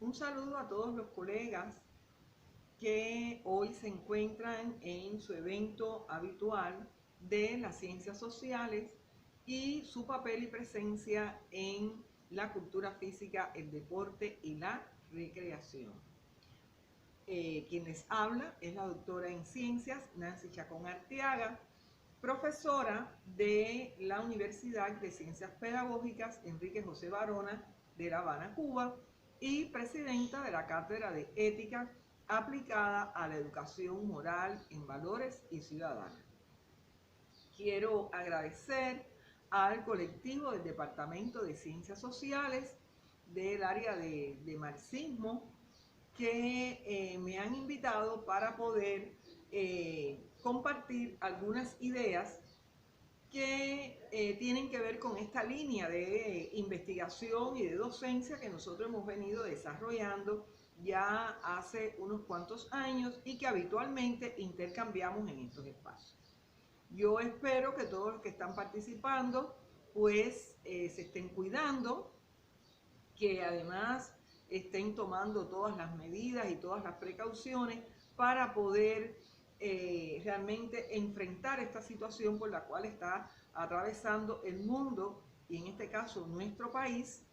Un saludo a todos los colegas que hoy se encuentran en su evento habitual de las ciencias sociales y su papel y presencia en la cultura física, el deporte y la recreación. Quien les habla es la doctora en ciencias Nancy Chacón Arteaga, profesora de la Universidad de Ciencias Pedagógicas Enrique José Barona de La Habana, Cuba, y presidenta de la Cátedra de Ética aplicada a la educación moral en valores y ciudadana. Quiero agradecer al colectivo del Departamento de Ciencias Sociales del área de marxismo que me han invitado para poder compartir algunas ideas que tienen que ver con esta línea de investigación y de docencia que nosotros hemos venido desarrollando ya hace unos cuantos años y que habitualmente intercambiamos en estos espacios. Yo espero que todos los que están participando pues se estén cuidando, que además estén tomando todas las medidas y todas las precauciones para poder realmente enfrentar esta situación por la cual está atravesando el mundo y en este caso nuestro país,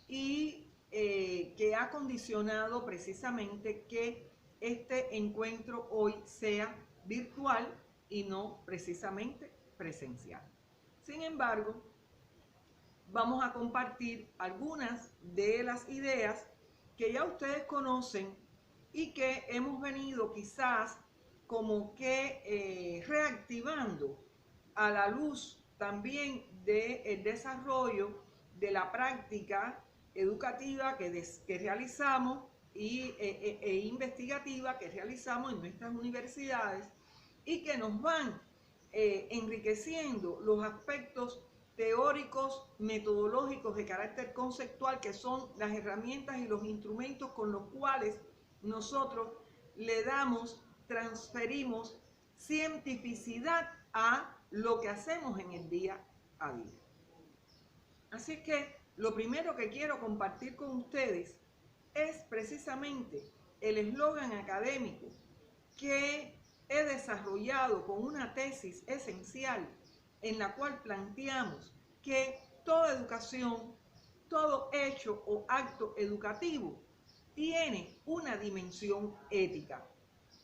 y que ha condicionado precisamente que este encuentro hoy sea virtual y no precisamente presencial. Sin embargo, vamos a compartir algunas de las ideas que ya ustedes conocen y que hemos venido quizás como que reactivando a la luz también del desarrollo de la práctica educativa que realizamos e investigativa que realizamos en nuestras universidades y que nos van enriqueciendo los aspectos teóricos, metodológicos de carácter conceptual, que son las herramientas y los instrumentos con los cuales nosotros le damos, transferimos cientificidad a lo que hacemos en el día a día. Así que lo primero que quiero compartir con ustedes es precisamente el eslogan académico que he desarrollado con una tesis esencial en la cual planteamos que toda educación, todo hecho o acto educativo tiene una dimensión ética.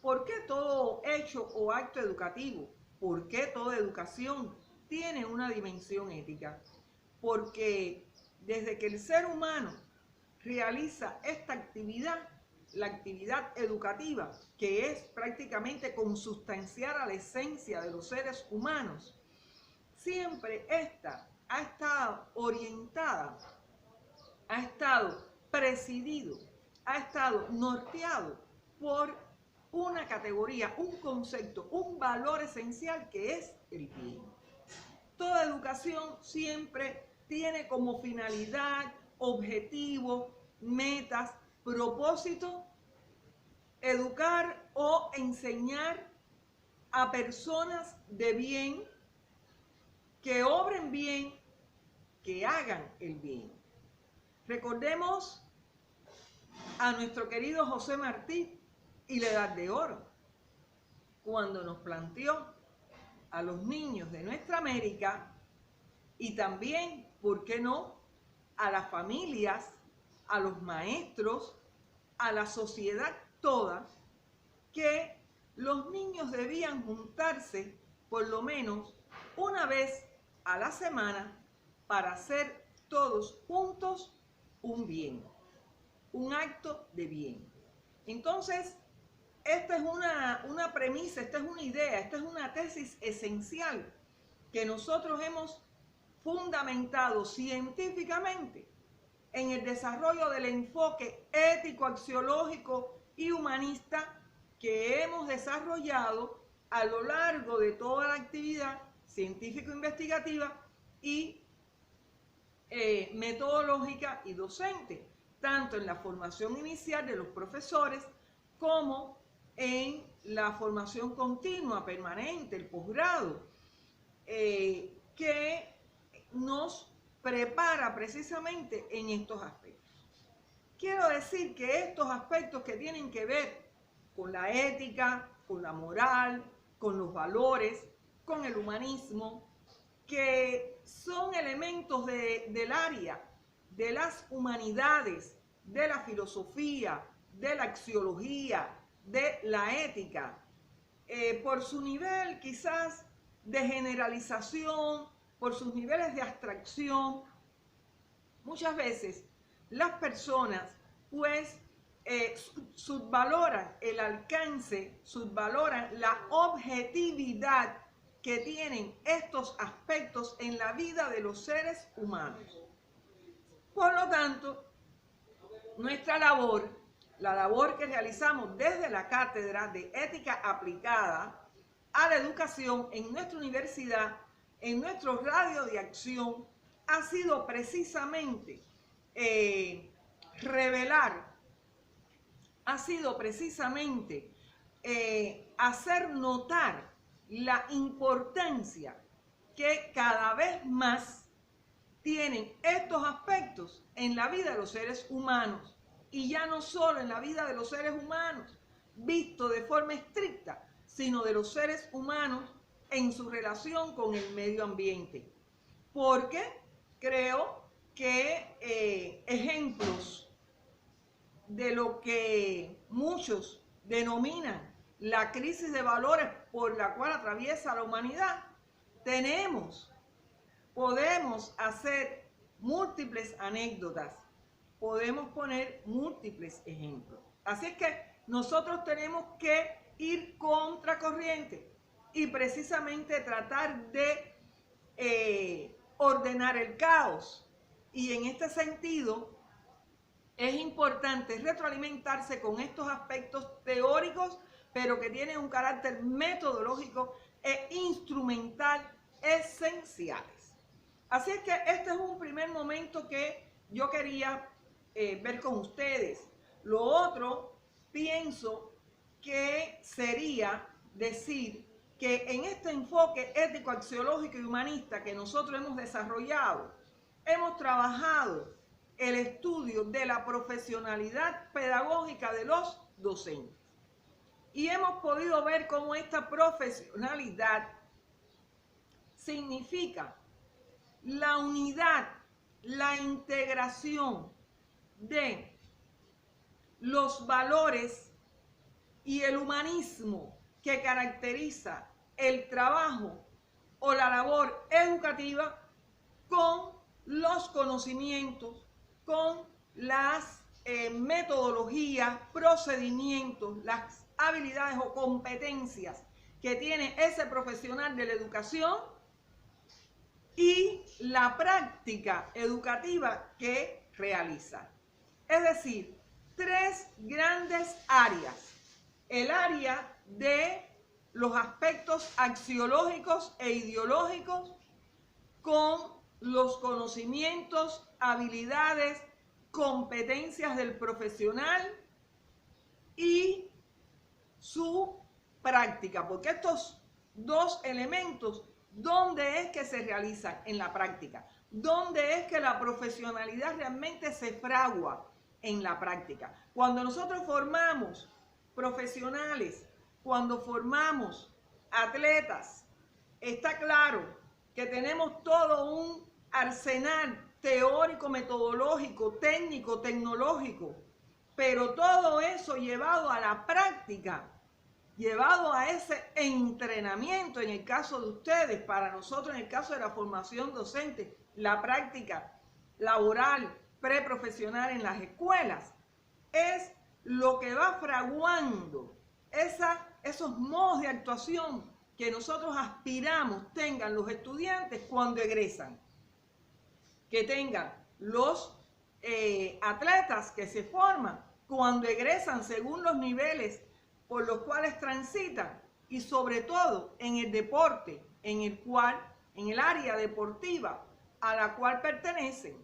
¿Por qué todo hecho o acto educativo? ¿Por qué toda educación tiene una dimensión ética? Porque desde que el ser humano realiza esta actividad, la actividad educativa, que es prácticamente consubstancial a la esencia de los seres humanos, siempre esta ha estado orientada, ha estado presidido, ha estado norteado por una categoría, un concepto, un valor esencial que es el bien. Toda educación siempre tiene como finalidad, objetivo, metas, propósito, educar o enseñar a personas de bien, que obren bien, que hagan el bien. Recordemos a nuestro querido José Martí y la Edad de Oro, cuando nos planteó a los niños de nuestra América y también, ¿por qué no?, a las familias, a los maestros, a la sociedad toda, que los niños debían juntarse por lo menos una vez a la semana para hacer todos juntos un bien, un acto de bien. Entonces, esta es una premisa, esta es una idea, esta es una tesis esencial que nosotros hemos fundamentado científicamente en el desarrollo del enfoque ético, axiológico y humanista que hemos desarrollado a lo largo de toda la actividad científico-investigativa y metodológica y docente, tanto en la formación inicial de los profesores como en la formación continua, permanente, el posgrado, que nos prepara precisamente en estos aspectos. quiero decir que estos aspectos que tienen que ver con la ética, con la moral, con los valores, con el humanismo, que son elementos del área de las humanidades, de la filosofía, de la axiología, de la ética, por su nivel quizás de generalización, por sus niveles de abstracción, muchas veces las personas pues subvaloran el alcance, subvaloran la objetividad que tienen estos aspectos en la vida de los seres humanos. Por lo tanto, nuestra labor, la labor que realizamos desde la Cátedra de Ética Aplicada a la Educación en nuestra universidad, en nuestro radio de acción, ha sido precisamente revelar, ha sido precisamente hacer notar la importancia que cada vez más tienen estos aspectos en la vida de los seres humanos, y ya no solo en la vida de los seres humanos visto de forma estricta, sino de los seres humanos en su relación con el medio ambiente. Porque creo que ejemplos de lo que muchos denominan la crisis de valores por la cual atraviesa la humanidad, podemos hacer múltiples anécdotas, podemos poner múltiples ejemplos. Así es que nosotros tenemos que ir contracorriente y precisamente tratar de ordenar el caos. Y en este sentido es importante retroalimentarse con estos aspectos teóricos, pero que tienen un carácter metodológico e instrumental esenciales. Así es que este es un primer momento que yo quería ver con ustedes. Lo otro, pienso que sería decir que en este enfoque ético, axiológico y humanista que nosotros hemos desarrollado, hemos trabajado el estudio de la profesionalidad pedagógica de los docentes. Y hemos podido ver cómo esta profesionalidad significa la unidad, la integración de los valores y el humanismo que caracteriza el trabajo o la labor educativa con los conocimientos, con las metodologías, procedimientos, las habilidades o competencias que tiene ese profesional de la educación y la práctica educativa que realiza. Es decir, tres grandes áreas. El área de los aspectos axiológicos e ideológicos con los conocimientos, habilidades, competencias del profesional y su práctica, porque estos dos elementos, ¿dónde es que se realizan? En la práctica. ¿Dónde es que la profesionalidad realmente se fragua? En la práctica. Cuando nosotros formamos profesionales, cuando formamos atletas, está claro que tenemos todo un arsenal teórico, metodológico, técnico, tecnológico, pero todo eso llevado a la práctica, llevado a ese entrenamiento, en el caso de ustedes, para nosotros en el caso de la formación docente, la práctica laboral, preprofesional en las escuelas, es lo que va fraguando esos modos de actuación que nosotros aspiramos tengan los estudiantes cuando egresan, que tengan los atletas que se forman cuando egresan según los niveles por los cuales transitan, y sobre todo en el deporte, en el área deportiva a la cual pertenecen.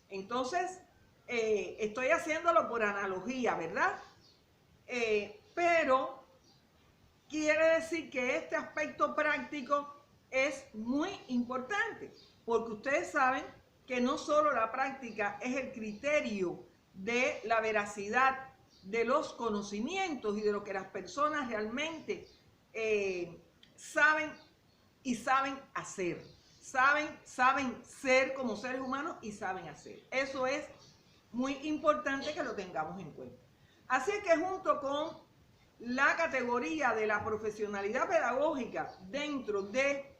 Entonces, estoy haciéndolo por analogía, ¿verdad? Pero quiere decir que este aspecto práctico es muy importante, porque ustedes saben que no solo la práctica es el criterio de la veracidad de los conocimientos y de lo que las personas realmente saben y saben hacer. Saben ser como seres humanos y saben hacer. Eso es muy importante que lo tengamos en cuenta. Así es que junto con la categoría de la profesionalidad pedagógica dentro de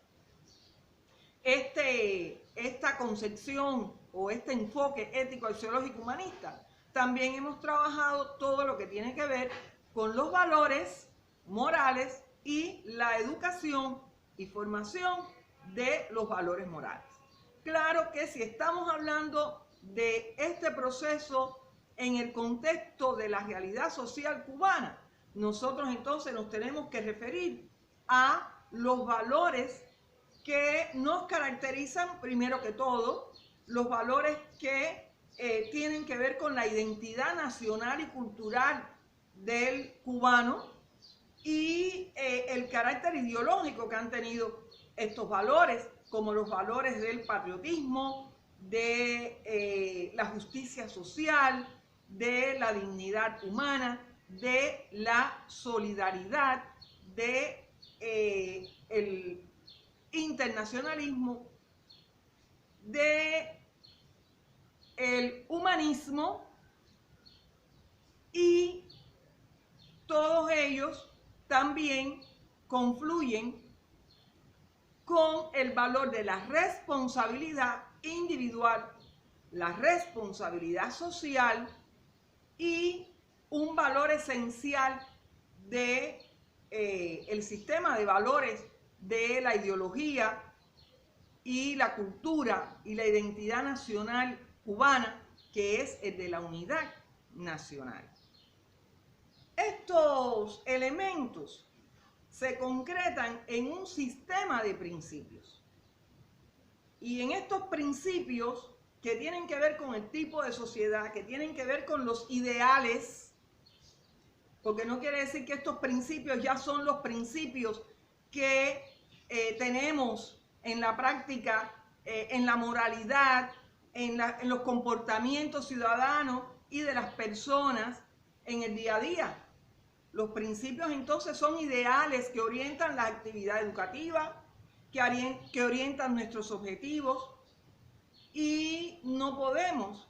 esta concepción o este enfoque ético, axiológico, humanista, también hemos trabajado todo lo que tiene que ver con los valores morales y la educación y formación de los valores morales. Claro que si estamos hablando de este proceso en el contexto de la realidad social cubana, nosotros entonces nos tenemos que referir a los valores que nos caracterizan primero que todo, los valores que tienen que ver con la identidad nacional y cultural del cubano y el carácter ideológico que han tenido estos valores, como los valores del patriotismo, de la justicia social, de la dignidad humana, de la solidaridad, de el internacionalismo, de el humanismo, y todos ellos también confluyen con el valor de la responsabilidad individual, la responsabilidad social y un valor esencial de el sistema de valores de la ideología y la cultura y la identidad nacional cubana, que es el de la unidad nacional. Estos elementos se concretan en un sistema de principios. Y en estos principios que tienen que ver con el tipo de sociedad, que tienen que ver con los ideales, porque no quiere decir que estos principios ya son los principios que tenemos en la práctica, en la moralidad, en los comportamientos ciudadanos y de las personas en el día a día. Los principios entonces son ideales que orientan la actividad educativa, que orientan nuestros objetivos, y no podemos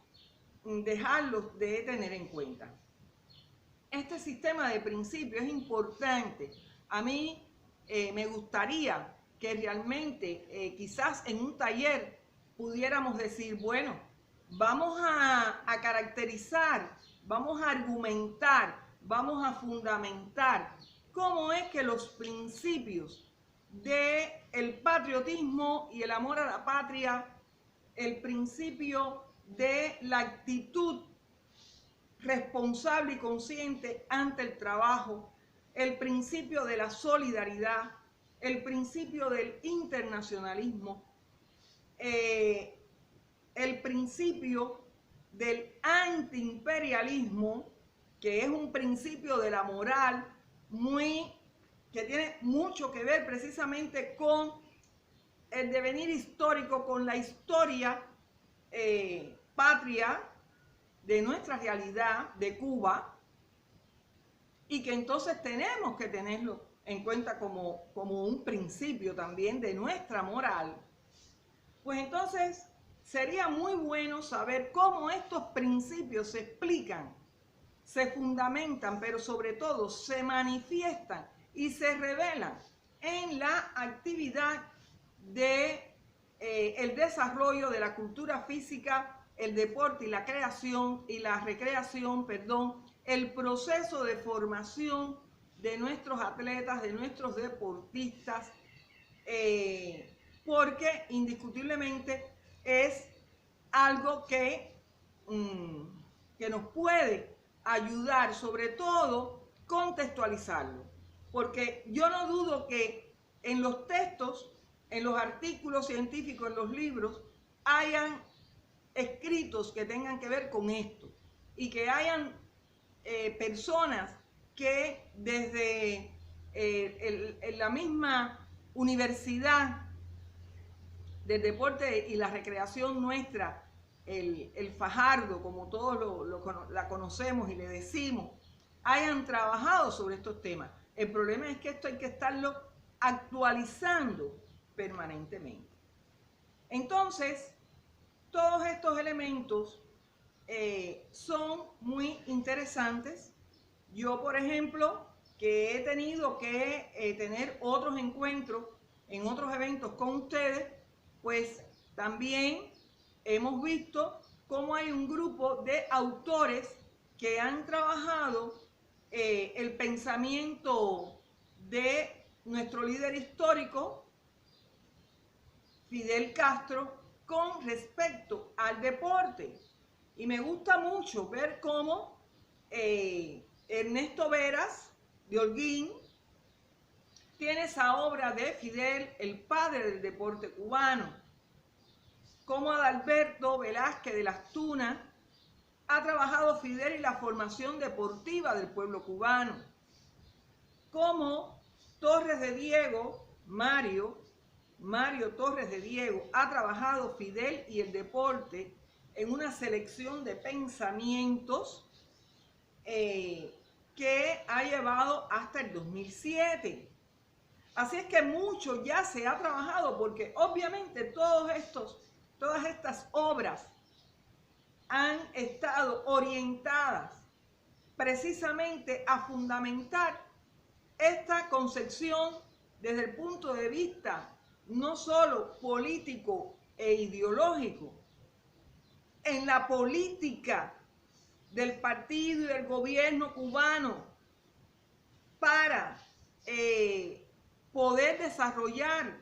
dejarlos de tener en cuenta. Este sistema de principios es importante. A mí me gustaría que realmente quizás en un taller pudiéramos decir, bueno, vamos a caracterizar, vamos a argumentar, vamos a fundamentar cómo es que los principios del patriotismo y el amor a la patria, el principio de la actitud responsable y consciente ante el trabajo, el principio de la solidaridad, el principio del internacionalismo, el principio del antiimperialismo, que es un principio de la moral que tiene mucho que ver precisamente con el devenir histórico, con la historia patria de nuestra realidad de Cuba, y que entonces tenemos que tenerlo en cuenta como un principio también de nuestra moral. Pues entonces sería muy bueno saber cómo estos principios se explican, se fundamentan, pero sobre todo se manifiestan y se revelan en la actividad de el desarrollo de la cultura física, el deporte y la creación y la recreación, el proceso de formación de nuestros atletas, de nuestros deportistas, porque indiscutiblemente es algo que nos puede ayudar, sobre todo contextualizarlo, porque yo no dudo que en los textos, en los artículos científicos, en los libros, hayan escritos que tengan que ver con esto, y que hayan personas que desde la misma universidad del deporte y la recreación nuestra el Fajardo, como todos la conocemos y le decimos, hayan trabajado sobre estos temas. El problema es que esto hay que estarlo actualizando permanentemente. Entonces, todos estos elementos son muy interesantes. Yo, por ejemplo, que he tenido que tener otros encuentros en otros eventos con ustedes, pues también hemos visto cómo hay un grupo de autores que han trabajado el pensamiento de nuestro líder histórico, Fidel Castro, con respecto al deporte. Y me gusta mucho ver cómo Ernesto Veras de Holguín tiene esa obra de Fidel, el padre del deporte cubano. Cómo Adalberto Velázquez de las Tunas ha trabajado Fidel y la formación deportiva del pueblo cubano. Cómo Torres de Diego, Mario Torres de Diego, ha trabajado Fidel y el deporte en una selección de pensamientos que ha llevado hasta el 2007. Así es que mucho ya se ha trabajado, porque obviamente todas estas obras han estado orientadas precisamente a fundamentar esta concepción desde el punto de vista no solo político e ideológico, en la política del partido y del gobierno cubano para poder desarrollar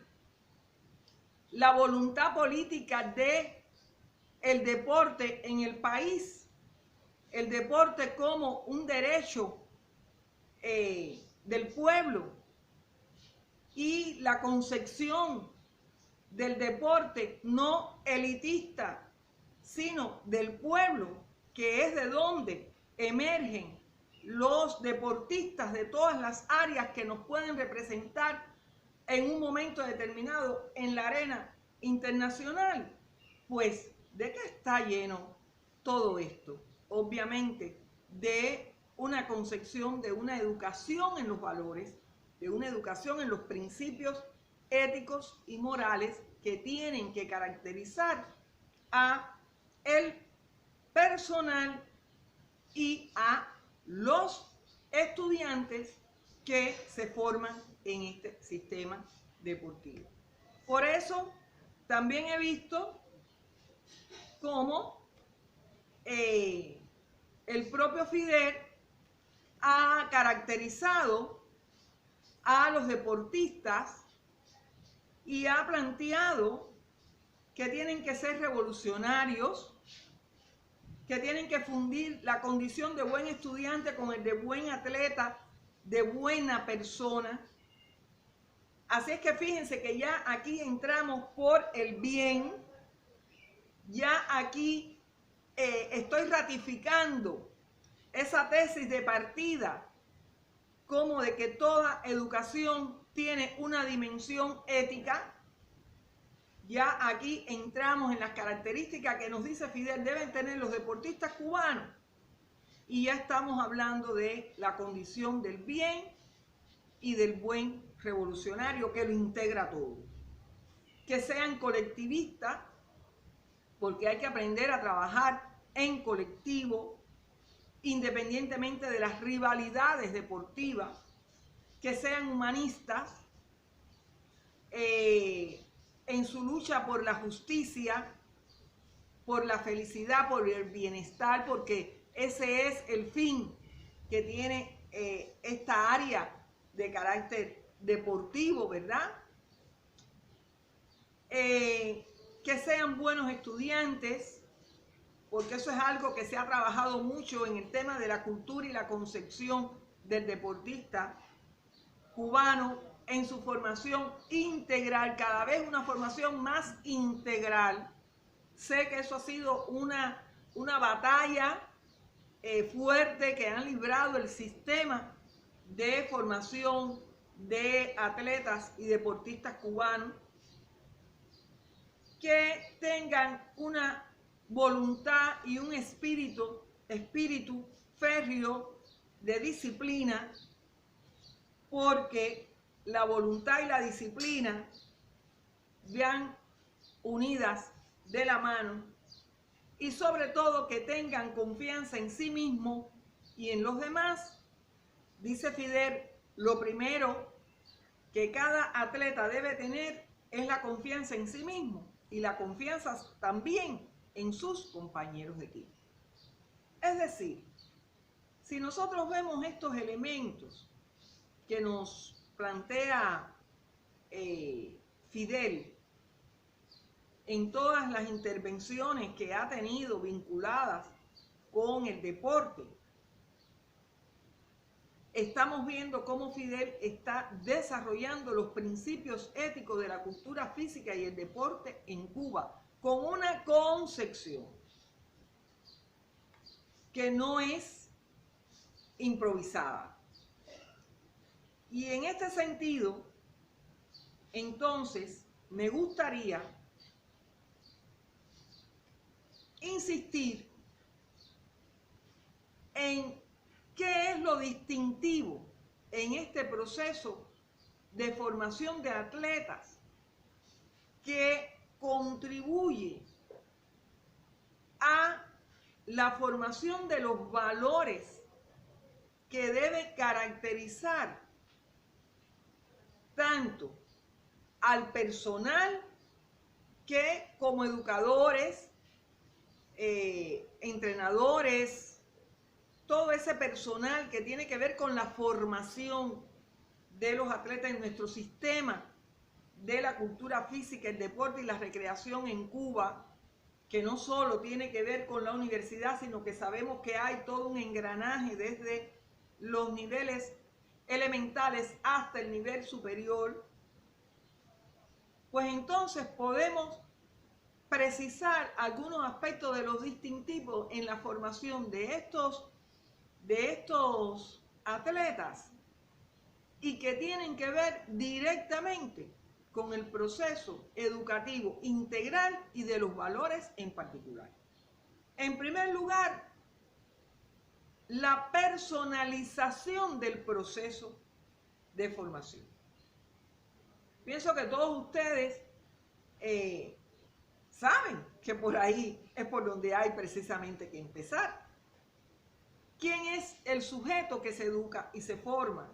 la voluntad política de el deporte en el país, el deporte como un derecho del pueblo, y la concepción del deporte no elitista, sino del pueblo, que es de donde emergen los deportistas de todas las áreas que nos pueden representar en un momento determinado en la arena internacional. Pues, ¿de qué está lleno todo esto? Obviamente, de una concepción, de una educación en los valores, de una educación en los principios éticos y morales que tienen que caracterizar a el personal y a los estudiantes que se forman en este sistema deportivo. Por eso también he visto cómo el propio Fidel ha caracterizado a los deportistas y ha planteado que tienen que ser revolucionarios, que tienen que fundir la condición de buen estudiante con el de buen atleta, de buena persona. Así es que fíjense que ya aquí entramos por el bien, ya aquí estoy ratificando esa tesis de partida, como de que toda educación tiene una dimensión ética. Ya aquí entramos en las características que nos dice Fidel deben tener los deportistas cubanos, y ya estamos hablando de la condición del bien y del buen revolucionario que lo integra todo. Que sean colectivistas, porque hay que aprender a trabajar en colectivo independientemente de las rivalidades deportivas. Que sean humanistas en su lucha por la justicia, por la felicidad, por el bienestar, porque ese es el fin que tiene esta área de carácter deportivo, ¿verdad? Que sean buenos estudiantes, porque eso es algo que se ha trabajado mucho en el tema de la cultura y la concepción del deportista cubano en su formación integral, cada vez una formación más integral. Sé que eso ha sido una batalla fuerte que han librado el sistema de formación de atletas y deportistas cubanos, que tengan una voluntad y un espíritu férreo de disciplina, porque la voluntad y la disciplina van unidas de la mano, y sobre todo que tengan confianza en sí mismo y en los demás. Dice Fidel, lo primero que cada atleta debe tener es la confianza en sí mismo y la confianza también en sus compañeros de equipo. Es decir, si nosotros vemos estos elementos que nos plantea Fidel en todas las intervenciones que ha tenido vinculadas con el deporte, estamos viendo cómo Fidel está desarrollando los principios éticos de la cultura física y el deporte en Cuba con una concepción que no es improvisada. Y en este sentido, entonces, me gustaría insistir en qué es lo distintivo en este proceso de formación de atletas que contribuye a la formación de los valores que debe caracterizar tanto al personal que como educadores, entrenadores, todo ese personal que tiene que ver con la formación de los atletas en nuestro sistema de la cultura física, el deporte y la recreación en Cuba, que no solo tiene que ver con la universidad, sino que sabemos que hay todo un engranaje desde los niveles elementales hasta el nivel superior. Pues entonces podemos precisar algunos aspectos de los distintivos en la formación de estos atletas y que tienen que ver directamente con el proceso educativo integral y de los valores en particular. En primer lugar, la personalización del proceso de formación. Pienso que todos ustedes saben que por ahí es por donde hay precisamente que empezar. ¿Quién es el sujeto que se educa y se forma?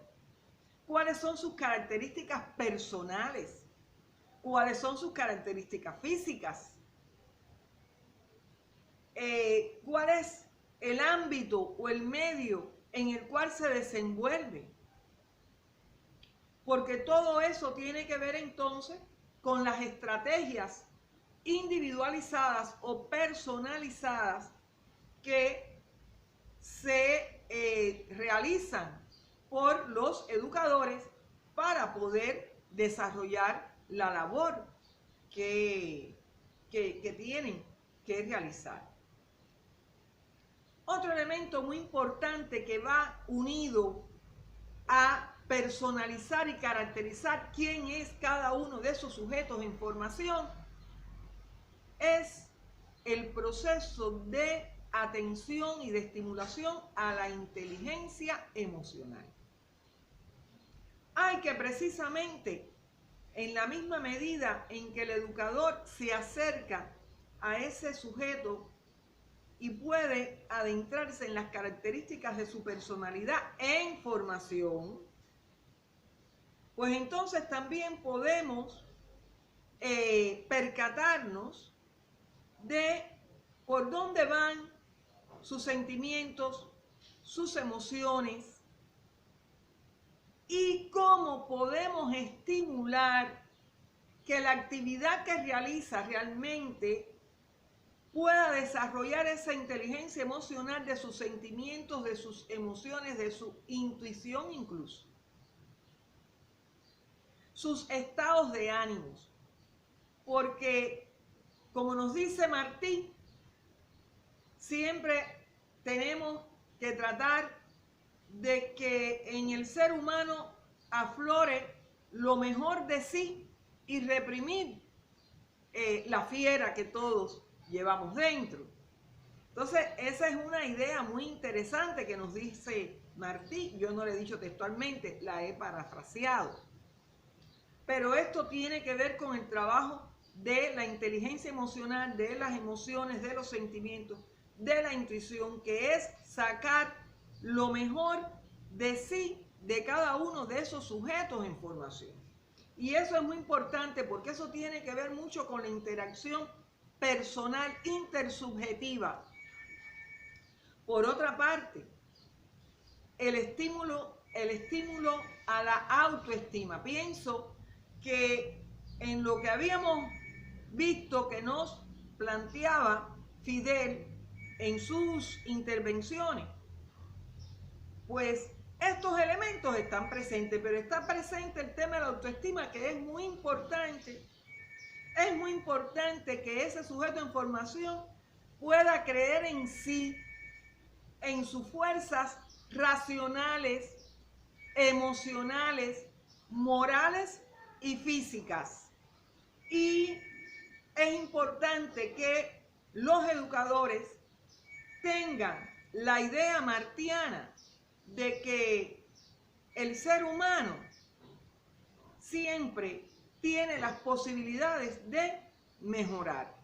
¿Cuáles son sus características personales? ¿Cuáles son sus características físicas? ¿Cuál es el ámbito o el medio en el cual se desenvuelve? Porque todo eso tiene que ver entonces con las estrategias individualizadas o personalizadas que se realizan por los educadores para poder desarrollar la labor que tienen que realizar. Otro elemento muy importante que va unido a personalizar y caracterizar quién es cada uno de esos sujetos en formación es el proceso de atención y de estimulación a la inteligencia emocional. Hay que precisamente, en la misma medida en que el educador se acerca a ese sujeto y puede adentrarse en las características de su personalidad en formación, pues entonces también podemos percatarnos de por dónde van sus sentimientos, sus emociones y cómo podemos estimular que la actividad que realiza realmente pueda desarrollar esa inteligencia emocional de sus sentimientos, de sus emociones, de su intuición incluso. Sus estados de ánimos. Porque, como nos dice Martí, siempre tenemos que tratar de que en el ser humano aflore lo mejor de sí y reprimir la fiera que todos llevamos dentro. Entonces, esa es una idea muy interesante que nos dice Martí. Yo no le he dicho textualmente, la he parafraseado. Pero esto tiene que ver con el trabajo de la inteligencia emocional, de las emociones, de los sentimientos, de la intuición, que es sacar lo mejor de sí, de cada uno de esos sujetos en formación. Y eso es muy importante porque eso tiene que ver mucho con la interacción personal intersubjetiva. Por otra parte, el estímulo a la autoestima. Pienso que en lo que habíamos visto que nos planteaba Fidel en sus intervenciones, pues estos elementos están presentes, pero está presente el tema de la autoestima, que es muy importante. Es muy importante que ese sujeto en formación pueda creer en sí, en sus fuerzas racionales, emocionales, morales y físicas. Y es importante que los educadores tengan la idea martiana de que el ser humano siempre tiene las posibilidades de mejorar.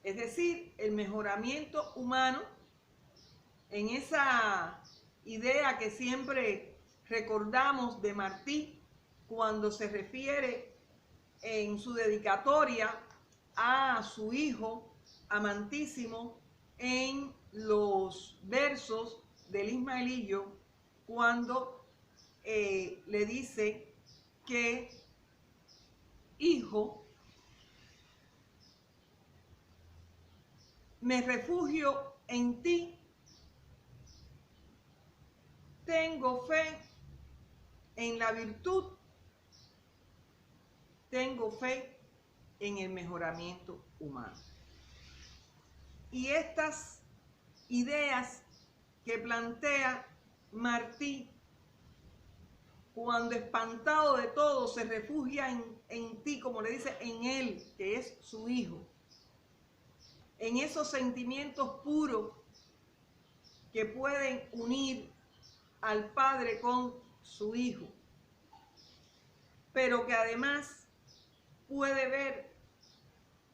Es decir, el mejoramiento humano, en esa idea que siempre recordamos de Martí cuando se refiere en su dedicatoria a su hijo amantísimo en los versos del Ismaelillo, cuando le dice que hijo, me refugio en ti, tengo fe en la virtud, tengo fe en el mejoramiento humano. Y estas ideas que plantea Martí, cuando espantado de todo se refugia en ti, como le dice, en él, que es su hijo, en esos sentimientos puros que pueden unir al padre con su hijo, pero que además puede ver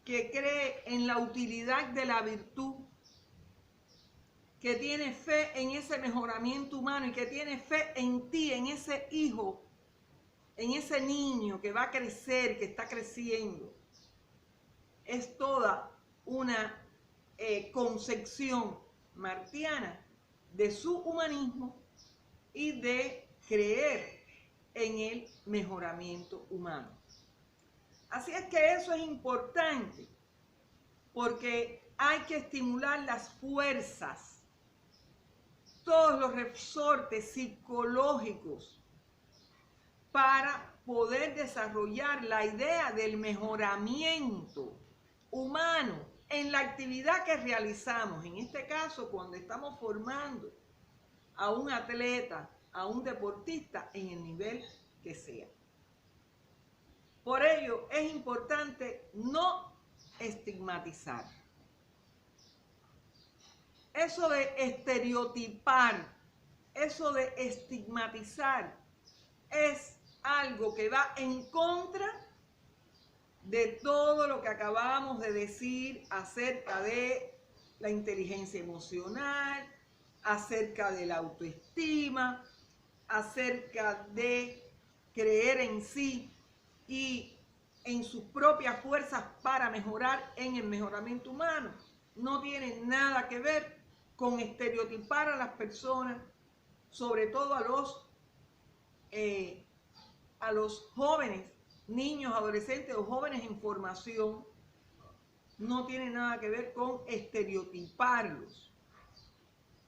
que cree en la utilidad de la virtud, que tiene fe en ese mejoramiento humano y que tiene fe en ti, en ese hijo, en ese niño que va a crecer, que está creciendo. Es toda una concepción martiana de su humanismo y de creer en el mejoramiento humano. Así es que eso es importante, porque hay que estimular las fuerzas, todos los resortes psicológicos para poder desarrollar la idea del mejoramiento humano en la actividad que realizamos. En este caso, cuando estamos formando a un atleta, a un deportista, en el nivel que sea. Por ello, es importante no estigmatizar. Eso de estereotipar, eso de estigmatizar, es algo que va en contra de todo lo que acabamos de decir acerca de la inteligencia emocional, acerca de la autoestima, acerca de creer en sí y en sus propias fuerzas para mejorar en el mejoramiento humano. No tiene nada que ver con estereotipar a las personas, sobre todo a los jóvenes, niños, adolescentes o jóvenes en formación. No tiene nada que ver con estereotiparlos,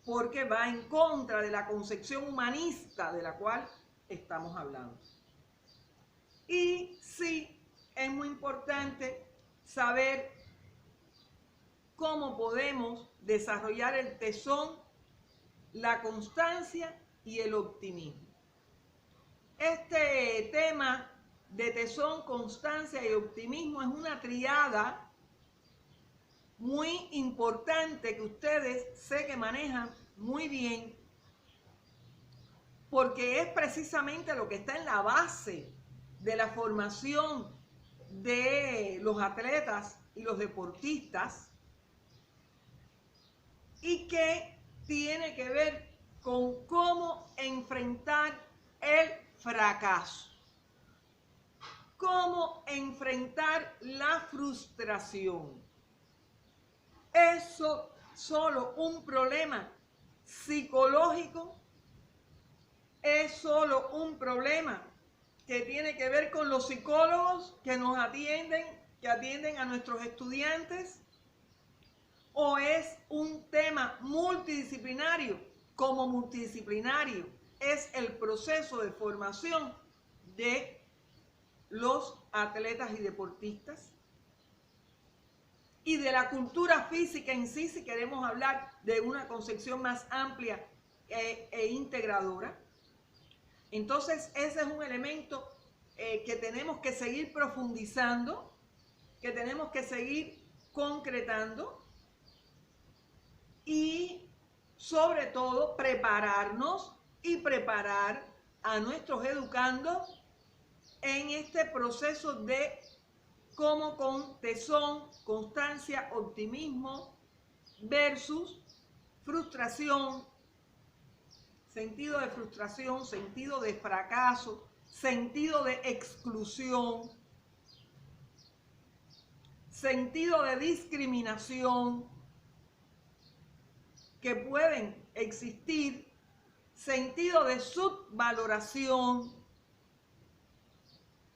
porque va en contra de la concepción humanista de la cual estamos hablando. Y sí, es muy importante saber cómo podemos desarrollar el tesón, la constancia y el optimismo. Este tema de tesón, constancia y optimismo es una triada muy importante que ustedes sé que manejan muy bien, porque es precisamente lo que está en la base de la formación de los atletas y los deportistas, y que tiene que ver con cómo enfrentar el fracaso, cómo enfrentar la frustración. ¿Eso solo un problema psicológico? ¿Es solo un problema que tiene que ver con los psicólogos que nos atienden, que atienden a nuestros estudiantes? ¿O es un tema multidisciplinario? Como multidisciplinario es el proceso de formación de los atletas y deportistas y de la cultura física en sí, si queremos hablar de una concepción más amplia e integradora. Entonces ese es un elemento que tenemos que seguir profundizando, que tenemos que seguir concretando, y sobre todo prepararnos y preparar a nuestros educandos en este proceso de cómo con tesón, constancia, optimismo versus frustración, sentido de frustración, sentido de fracaso, sentido de exclusión, sentido de discriminación que pueden existir, sentido de subvaloración.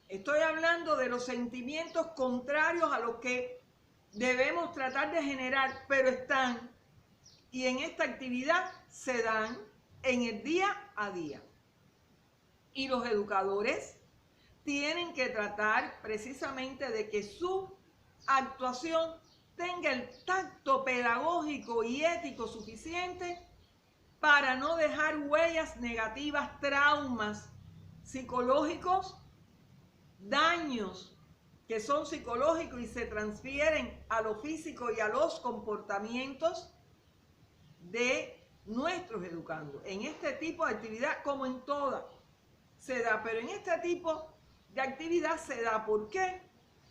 Estoy hablando de los sentimientos contrarios a los que debemos tratar de generar, pero están, y en esta actividad se dan en el día a día. Y los educadores tienen que tratar precisamente de que su actuación tenga el tacto pedagógico y ético suficiente para no dejar huellas negativas, traumas psicológicos, daños que son psicológicos y se transfieren a lo físico y a los comportamientos de nuestros educandos. En este tipo de actividad, como en todas, se da, pero en este tipo de actividad se da. ¿Por qué?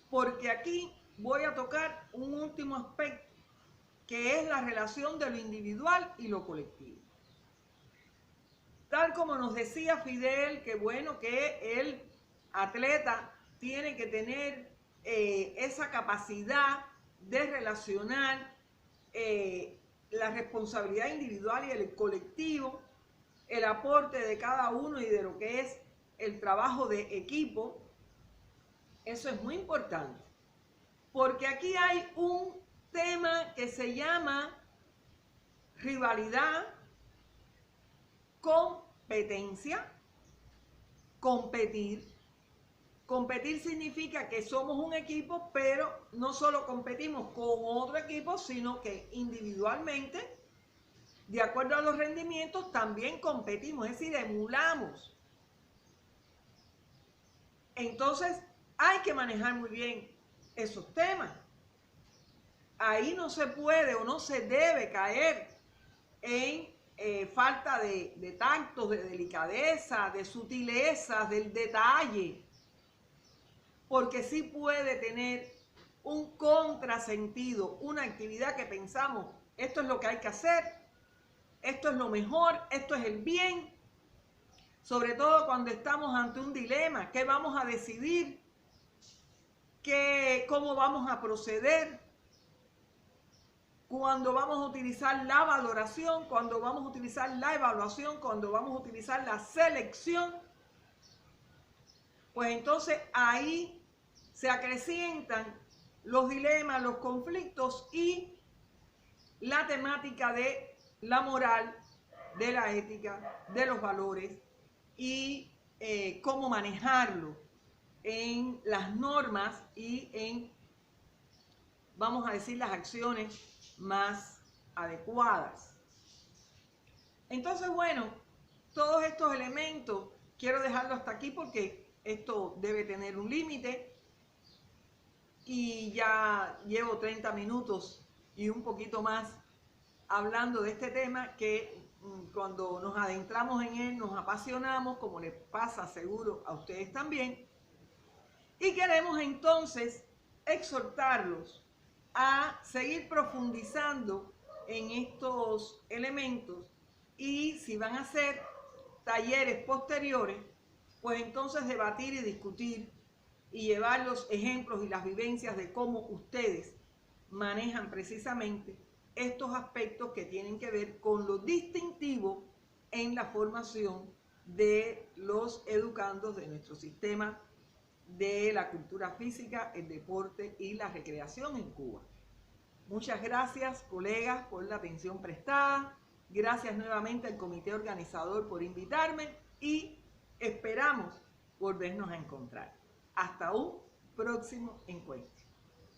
Porque aquí voy a tocar un último aspecto, que es la relación de lo individual y lo colectivo. Tal como nos decía Fidel, que bueno, que el atleta tiene que tener esa capacidad de relacionar la responsabilidad individual y el colectivo, el aporte de cada uno y de lo que es el trabajo de equipo. Eso es muy importante, porque aquí hay un tema que se llama rivalidad, competencia, competir. Competir significa que somos un equipo, pero no solo competimos con otro equipo, sino que individualmente, de acuerdo a los rendimientos, también competimos, es decir, emulamos. Entonces, hay que manejar muy bien esos temas. Ahí no se puede o no se debe caer en falta de tacto, de delicadeza, de sutileza, del detalle, porque sí puede tener un contrasentido, una actividad que pensamos, esto es lo que hay que hacer, esto es lo mejor, esto es el bien, sobre todo cuando estamos ante un dilema, ¿qué vamos a decidir? ¿Cómo vamos a proceder? Cuando vamos a utilizar la valoración, cuando vamos a utilizar la evaluación, cuando vamos a utilizar la selección, pues entonces ahí se acrecientan los dilemas, los conflictos y la temática de la moral, de la ética, de los valores y cómo manejarlo en las normas y en, vamos a decir, las acciones más adecuadas. Entonces, bueno, todos estos elementos quiero dejarlo hasta aquí porque esto debe tener un límite y ya llevo 30 minutos y un poquito más hablando de este tema que cuando nos adentramos en él nos apasionamos, como les pasa seguro a ustedes también, y queremos entonces exhortarlos a seguir profundizando en estos elementos, y si van a hacer talleres posteriores, pues entonces debatir y discutir y llevar los ejemplos y las vivencias de cómo ustedes manejan precisamente estos aspectos que tienen que ver con lo distintivo en la formación de los educandos de nuestro sistema de la cultura física, el deporte y la recreación en Cuba. Muchas gracias, colegas, por la atención prestada. Gracias nuevamente al comité organizador por invitarme y esperamos volvernos a encontrar. Hasta un próximo encuentro.